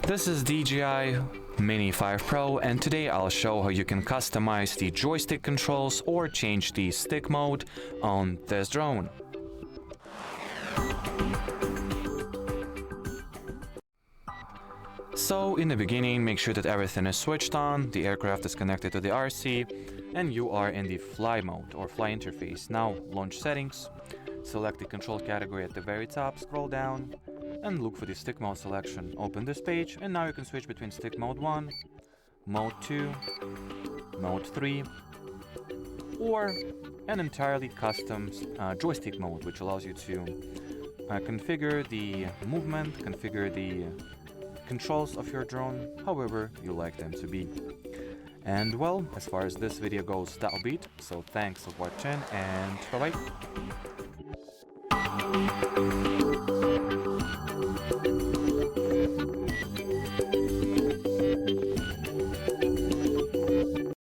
This is DJI Mini 5 Pro, and today I'll show how you can customize the joystick controls or change the stick mode on this drone. So in the beginning, make sure that everything is switched on, the aircraft is connected to the RC, and you are in the fly mode or fly interface. Now launch settings, select the control category at the very top, scroll down, and look for the stick mode selection. Open this page, and now you can switch between stick mode 1, mode 2, mode 3, or an entirely custom joystick mode, which allows you to configure the movement, configure the controls of your drone however you like them to be. And well, as far as this video goes, that'll be it. So thanks for watching, and bye bye.